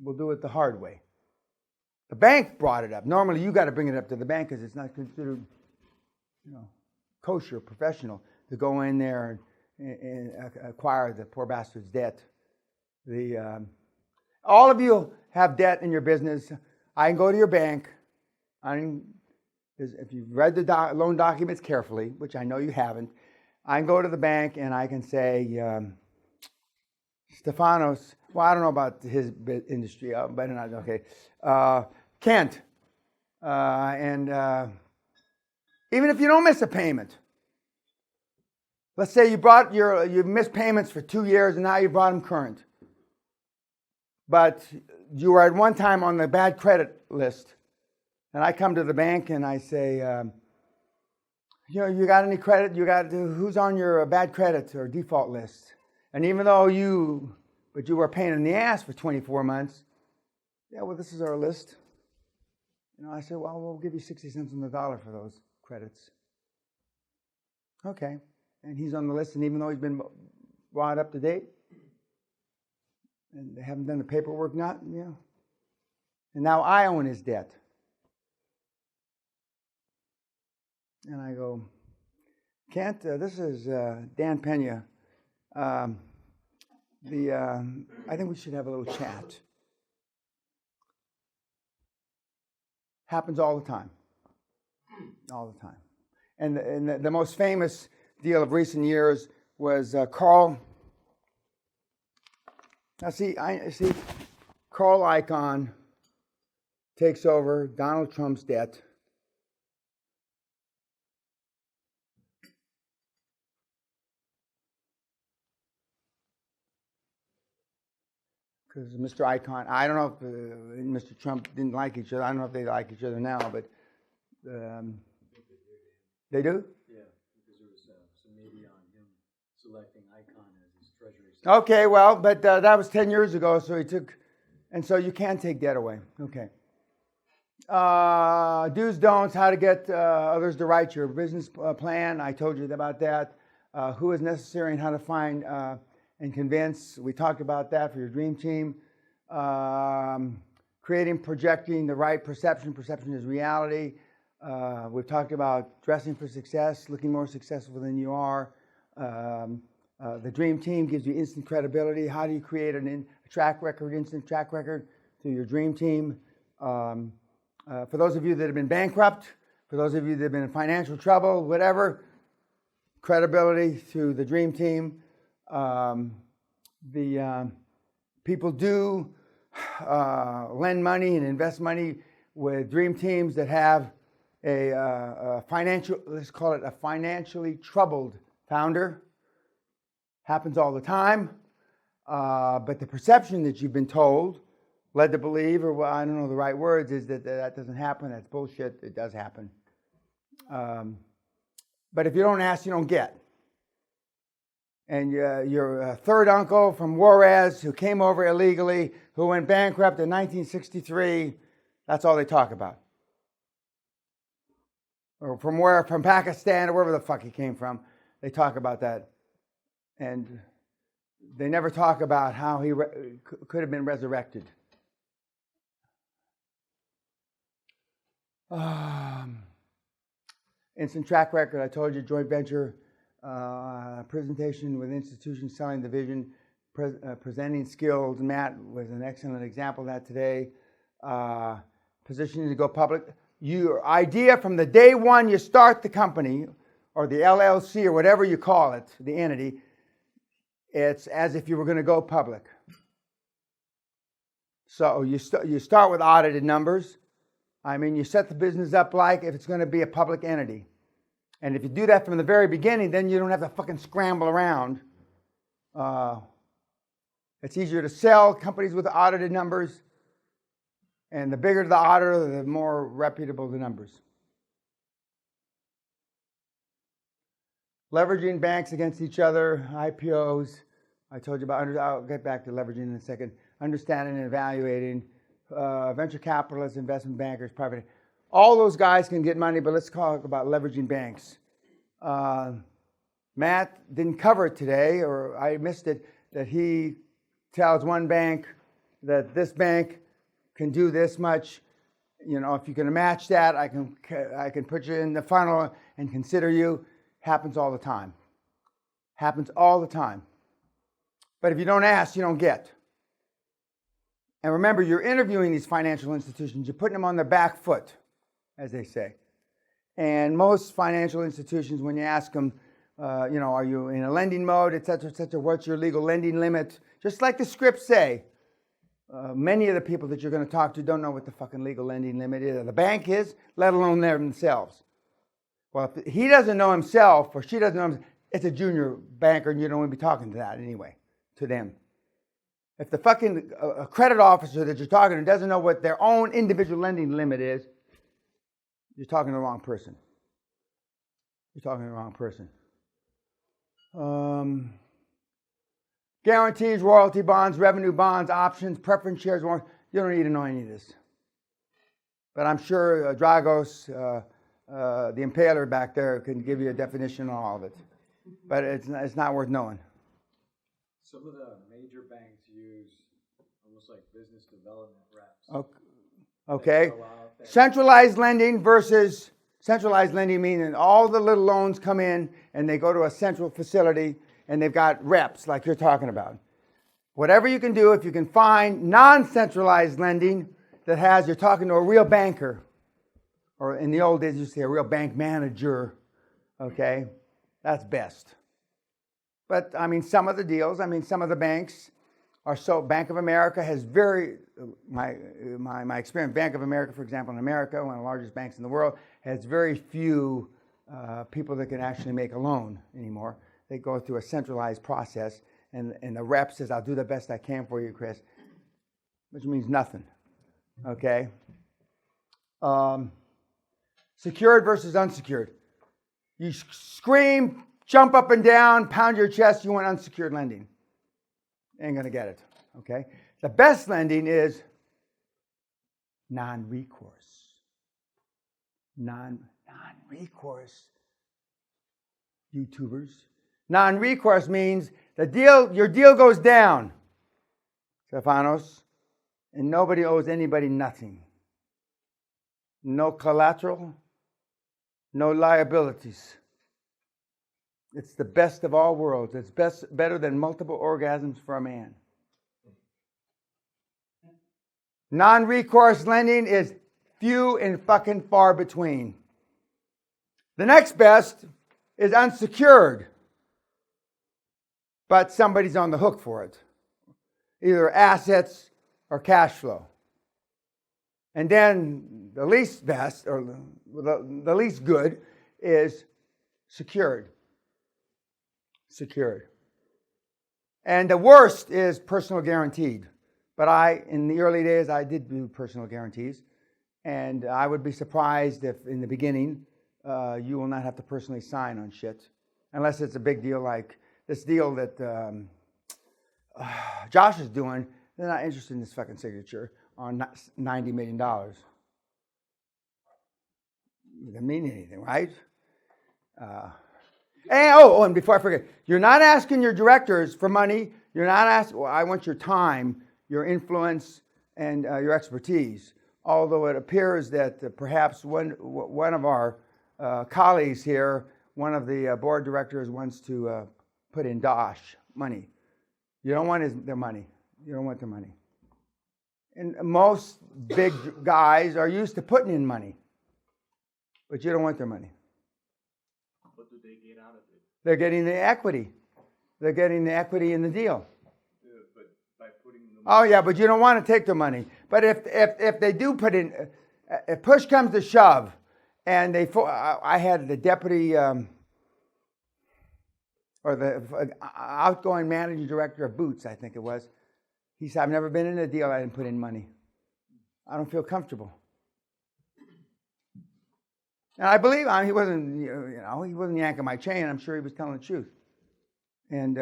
we'll do it the hard way. The bank brought it up. Normally, you got to bring it up to the bank because it's not considered, kosher, professional to go in there and acquire the poor bastard's debt. All of you have debt in your business. I can go to your bank. If you've read the loan documents carefully, which I know you haven't, I can go to the bank and I can say, Stefanos, well, I don't know about his industry, but not okay. Kent, and even if you don't miss a payment, let's say you missed payments for 2 years and now you brought them current, but you were at one time on the bad credit list, and I come to the bank and I say, you got any credit? Who's on your bad credit or default list? And even though you were a pain in the ass for 24 months, yeah, well, this is our list. I said, well, we'll give you 60 cents on the dollar for those credits. Okay. And he's on the list, and even though he's been brought up to date, and they haven't done the paperwork, and now I own his debt. And I go, Kent, this is Dan Peña. I think we should have a little chat. Happens all the time. All the time. And the most famous deal of recent years was Carl. Now see, Carl Icahn takes over Donald Trump's debt. Because Mr. Icahn, I don't know if Mr. Trump didn't like each other. I don't know if they like each other now, but they do? Yeah, because there was some media on him selecting Icahn as his treasury secretary. Okay, well, but that was 10 years ago, and so you can take debt away. Okay. Do's, don'ts, how to get others to write your business plan. I told you about that. Who is necessary and how to find and convince. We talked about that for your dream team. Creating, projecting the right perception. Perception is reality. We've talked about dressing for success, looking more successful than you are. The dream team gives you instant credibility. How do you create instant track record to your dream team? For those of you that have been bankrupt, for those of you that have been in financial trouble, whatever, credibility through the dream team. People do lend money and invest money with dream teams that have a financial, let's call it a financially troubled founder. Happens all the time. But the perception that you've been told, led to believe, or well, I don't know the right words, is that doesn't happen. That's bullshit. It does happen. But if you don't ask, you don't get. And your third uncle from Juarez who came over illegally, who went bankrupt in 1963, that's all they talk about. Or from Pakistan or wherever the fuck he came from, they talk about that. And they never talk about how he could have been resurrected. Instant track record, I told you, joint venture. Presentation with institutions, selling the vision, presenting skills. Matt was an excellent example of that today. Positioning to go public. Your idea from the day one you start the company, or the LLC, or whatever you call it, the entity, it's as if you were going to go public. So you start with audited numbers. I mean, you set the business up like if it's going to be a public entity. And if you do that from the very beginning, then you don't have to fucking scramble around. It's easier to sell companies with audited numbers. And the bigger the auditor, the more reputable the numbers. Leveraging banks against each other, IPOs. I told you about, I'll get back to leveraging in a second. Understanding and evaluating. Venture capitalists, investment bankers, private. All those guys can get money, but let's talk about leveraging banks. Matt didn't cover it today, or I missed it, that he tells one bank, that this bank can do this much. If you can match that, I can put you in the funnel and consider you. Happens all the time. Happens all the time. But if you don't ask, you don't get. And remember, you're interviewing these financial institutions. You're putting them on their back foot, as they say. And most financial institutions, when you ask them, are you in a lending mode, et cetera, what's your legal lending limit? Just like the scripts say, many of the people that you're going to talk to don't know what the fucking legal lending limit is, or the bank is, let alone themselves. Well, if he doesn't know himself, or she doesn't know himself, it's a junior banker, and you don't want to be talking to that anyway, to them. If the fucking credit officer that you're talking to doesn't know what their own individual lending limit is, you're talking to the wrong person. You're talking to the wrong person. Guarantees, royalty bonds, revenue bonds, options, preference shares, warrants. You don't need to know any of this. But I'm sure Dragos, the impaler back there, can give you a definition on all of it. But it's not worth knowing. Some of the major banks use almost like business development reps. Okay. Centralized lending versus centralized lending meaning all the little loans come in and they go to a central facility and they've got reps like you're talking about. Whatever you can do, if you can find non-centralized lending that you're talking to a real banker, or in the old days you say a real bank manager, okay, that's best. But some of the deals, some of the banks are so. Bank of America has my experience. Bank of America, for example, in America, one of the largest banks in the world, has very few people that can actually make a loan anymore. They go through a centralized process, and the rep says, "I'll do the best I can for you, Chris," which means nothing. Okay. Secured versus unsecured. You scream, jump up and down, pound your chest, you want unsecured lending. Ain't going to get it, okay? The best lending is non-recourse. Non-recourse, YouTubers. Non-recourse means your deal goes down, Stefanos, and nobody owes anybody nothing. No collateral, no liabilities. It's the best of all worlds. It's better than multiple orgasms for a man. Non-recourse lending is few and fucking far between. The next best is unsecured, but somebody's on the hook for it. Either assets or cash flow. And then the least best, or the least good, is secured. Secured. And the worst is personal guaranteed. But in the early days, I did do personal guarantees. And I would be surprised if in the beginning, you will not have to personally sign on shit. Unless it's a big deal like this deal that Josh is doing. They're not interested in this fucking signature on $90 million. It doesn't mean anything, right? And before I forget, you're not asking your directors for money. You're not asking, I want your time, your influence, and your expertise. Although it appears that perhaps one of our colleagues here, one of the board directors wants to put in dosh money. You don't want their money. You don't want their money. And most big guys are used to putting in money. But you don't want their money. What do they get out of it? They're getting the equity. They're getting the equity in the deal. Yeah, but by putting the Oh yeah, but you don't want to take their money. But if they do put in, if push comes to shove, and I had the deputy or the outgoing managing director of Boots, I think it was. He said, "I've never been in a deal I didn't put in money. I don't feel comfortable." And I believe he wasn't, he wasn't yanking my chain. I'm sure he was telling the truth. And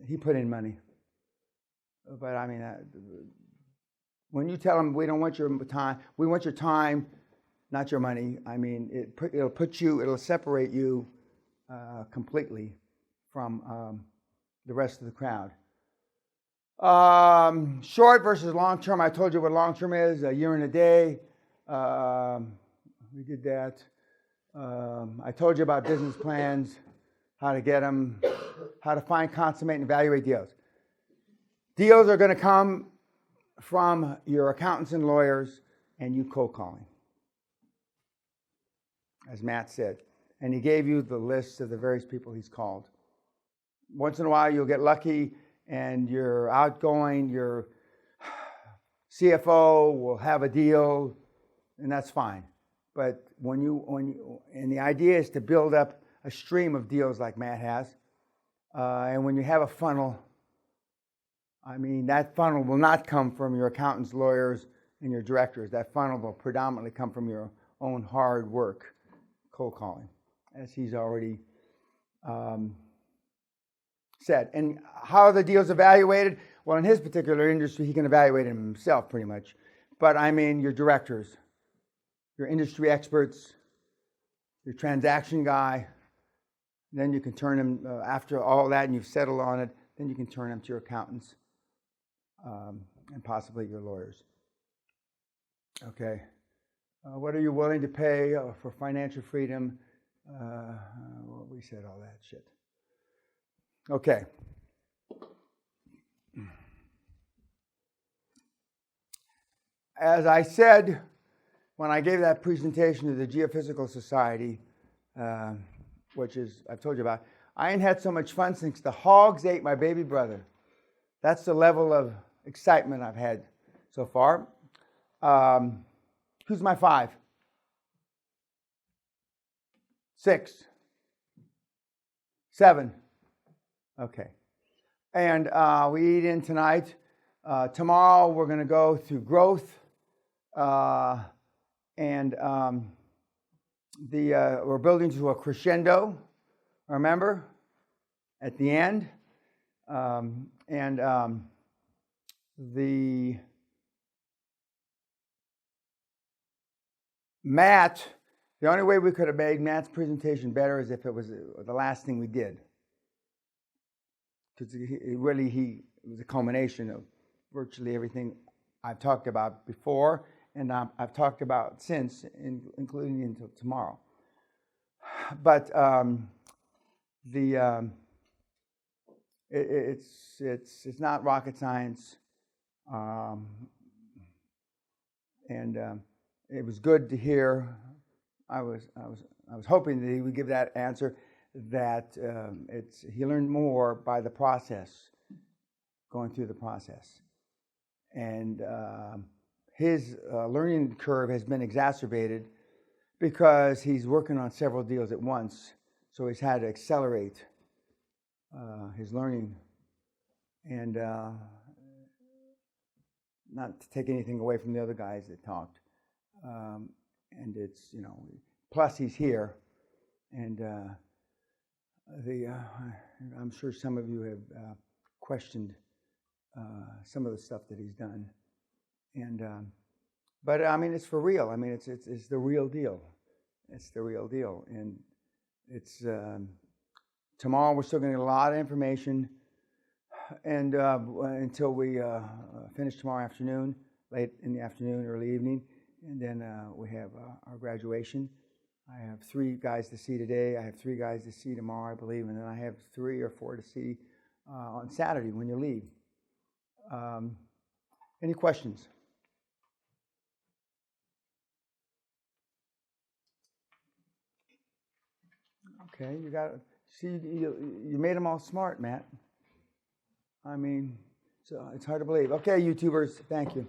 he put in money. But I mean, when you tell him we don't want your time, we want your time, not your money. I mean, it'll separate you completely from the rest of the crowd. Short versus long term. I told you what long term is, a year and a day. We did that. I told you about business plans, how to get them, how to find, consummate, and evaluate deals. Deals are going to come from your accountants and lawyers and you cold calling, as Matt said. And he gave you the list of the various people he's called. Once in a while, you'll get lucky and your outgoing, your CFO will have a deal, and that's fine. But and the idea is to build up a stream of deals like Matt has. And when you have a funnel, I mean, that funnel will not come from your accountants, lawyers, and your directors. That funnel will predominantly come from your own hard work, cold calling, as he's already said. And how are the deals evaluated? Well, in his particular industry, he can evaluate them himself pretty much. But I mean, your directors, your industry experts, your transaction guy, then you can turn them, after all that and you've settled on it, then you can turn them to your accountants and possibly your lawyers. Okay. What are you willing to pay for financial freedom? Well, we said all that shit. Okay. As I said when I gave that presentation to the Geophysical Society, which is, I've told you about, I ain't had so much fun since the hogs ate my baby brother. That's the level of excitement I've had so far. Who's my 5? 6? 7? Okay. And we eat in tonight. Tomorrow we're going to go through growth. We're building to a crescendo, remember, at the end. Matt, the only way we could have made Matt's presentation better is if it was the last thing we did. Because it was a culmination of virtually everything I've talked about before and I've talked about since, including until tomorrow. But it's not rocket science, it was good to hear. I was hoping that he would give that answer. That he learned more by the process, going through the process, and his learning curve has been exacerbated because he's working on several deals at once. So he's had to accelerate his learning, and not to take anything away from the other guys that talked. And it's, plus he's here, and I'm sure some of you have questioned some of the stuff that he's done, and but I mean, it's for real. I mean, it's the real deal. It's the real deal, and it's tomorrow. We're still going to get a lot of information, and until we finish tomorrow afternoon, late in the afternoon, early evening, and then we have our graduation. I have 3 guys to see today. I have 3 guys to see tomorrow, I believe, and then I have 3 or 4 to see on Saturday when you leave. Any questions? Okay, you got to see. You made them all smart, Matt. I mean, so it's hard to believe. Okay, YouTubers, thank you.